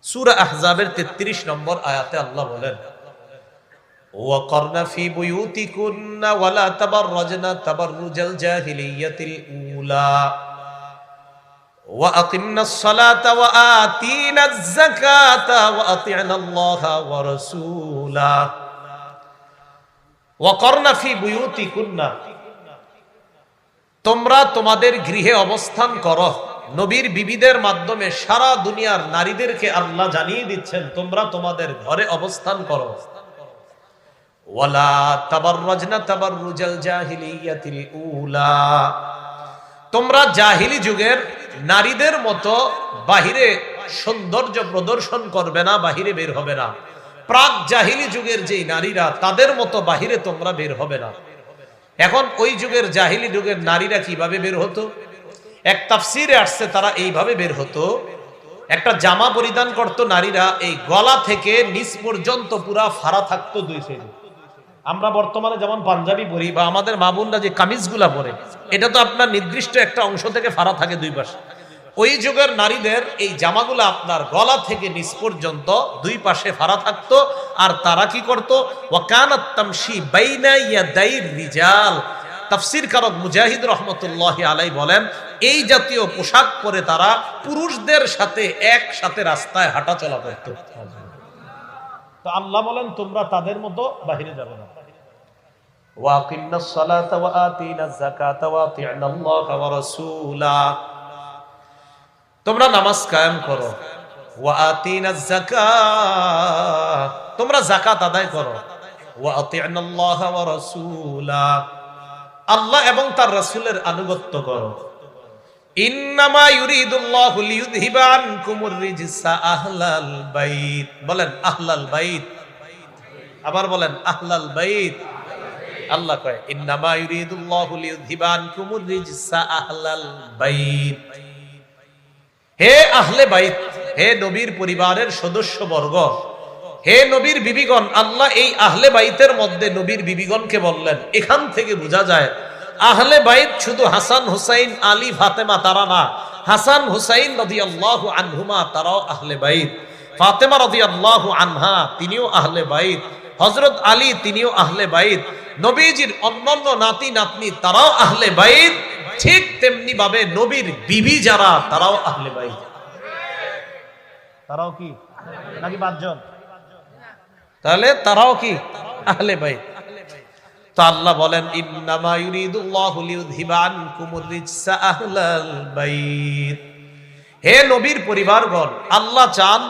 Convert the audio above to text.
সূরা আহজাবের 33 নম্বর আয়াতে আল্লাহ বলেন, ওয়াকারনা ফি বুয়ুতিকুন্না ওয়ালা তাবাররাজনা তাবাররুজাল জাহিলিয়াতিল উলা ওয়া আকিমনাস সালাতা ওয়া আতিনাজ যাকাতা ওয়া আতি'নাল্লাহা ওয়া রাসূলা। ওয়াকারনা ফি বুয়ুতিকুন্না, তোমরা তোমাদের গৃহে অবস্থান করো। নবীর বিবিদের মাধ্যমে সারা দুনিয়ার নারীদেরকে আল্লাহ জানিয়ে দিচ্ছেন তোমরা তোমাদের ঘরে অবস্থান করো। ওয়ালা তাবাররাজনা তাবাররুজাল জাহিলিয়াতিল উলা, তোমরা জাহিলি যুগের নারীদের মতো বাহিরে সৌন্দর্য প্রদর্শন করবে না, বাহিরে বের হবে না। প্রাক জাহিলি যুগের যেই নারীরা তাদের মতো বাহিরে তোমরা বের হবে না। এখন ওই যুগের জাহিলি যুগের নারীরা কিভাবে বের হতো? এক তাফসিরে আসছে তারা এইভাবে বের হতো, একটা জামা পরিধান করত নারীরা, এই গলা থেকে নিচ পর্যন্ত পুরা ফাড়া থাকতো দুই সাইডে। আমরা বর্তমানে যেমন পাঞ্জাবি পরি বা আমাদের মা বোনরা যে কামিজগুলা পরে, এটা তো আপনার নির্দিষ্ট একটা অংশ থেকে ফাড়া থাকে দুই পাশে। ওই যুগের নারীদের এই জামাগুলা আপনার গলা থেকে নিচ পর্যন্ত দুই পাশে ফাড়া থাকতো। আর তারা কি করতো? ওয়াকানাত তামশি বাইনা ইয়াদাইর রিজাল। তাফসীর কারক মুজাহিদ রাহমাতুল্লাহি আলাইহি বলেন, এই জাতীয় পোশাক পরে তারা পুরুষদের সাথে একসাথে রাস্তায় হাঁটা চলা করত। তো আল্লাহ বলেন তোমরা তাদের মতো বাহিরে যাবে না। ওয়াকিমনাস সালাতা ওয়া আতিনাজ যাকাতা ওয়া আতি'নাল্লাহা ওয়া রাসূলা, তোমরা নামাজ কায়েম করো। ওয়া আতিনাজ যাকাত, তোমরা যাকাত আদায় করো। ওয়া আতি'নাল্লাহা ওয়া রাসূলা, আল্লাহ এবং তার রাসূলের আনুগত্য করো। ইন্নামা ইউরিদুল্লাহু লিইউযহিবা আনকুমুর রিজসা আহলাল বাইত, বলেন আহলাল বাইত, আবার বলেন আহলাল বাইত। আল্লাহ কয় ইন্নামা ইউরিদুল্লাহু লিইউযহিবা আনকুমুর রিজসা আহলাল বাইত। হে আহলে বাইত, হে নবীর পরিবারের সদস্যবর্গ, হে নবীর বিবিগণ, আল্লাহ এই আহলে বাইতের মধ্যে নবীর বিবিগণকে বললেন। এখান থেকে বোঝা যায় আহলে বাইত শুধু হাসান হুসাইন আলী ফাতেমা তারা না, হাসান হুসাইন রাদিয়াল্লাহু আনহুমা তারাও আহলে বাইত, ফাতেমা রাদিয়াল্লাহু আনহা তিনিও আহলে বাইত, হযরত আলী তিনিও আহলে বাইত, নবীজির অন্যান্য নাতি নাতনি তারাও আহলে বাইত। ঠিক তেমনি ভাবে নবীর বিবি যারা তারাও আহলে বাইত। তারাও কি নাকি পাঁচজন? তাহলে তারাও কি আহলে বাইত। তো আল্লাহ বলেন ইন্নামা ইউরিদুল্লাহু লিইউযহিবা আনকুমুর রিজসা আহলাল বাইত। হে নবীর পরিবারগণ, আল্লাহ চান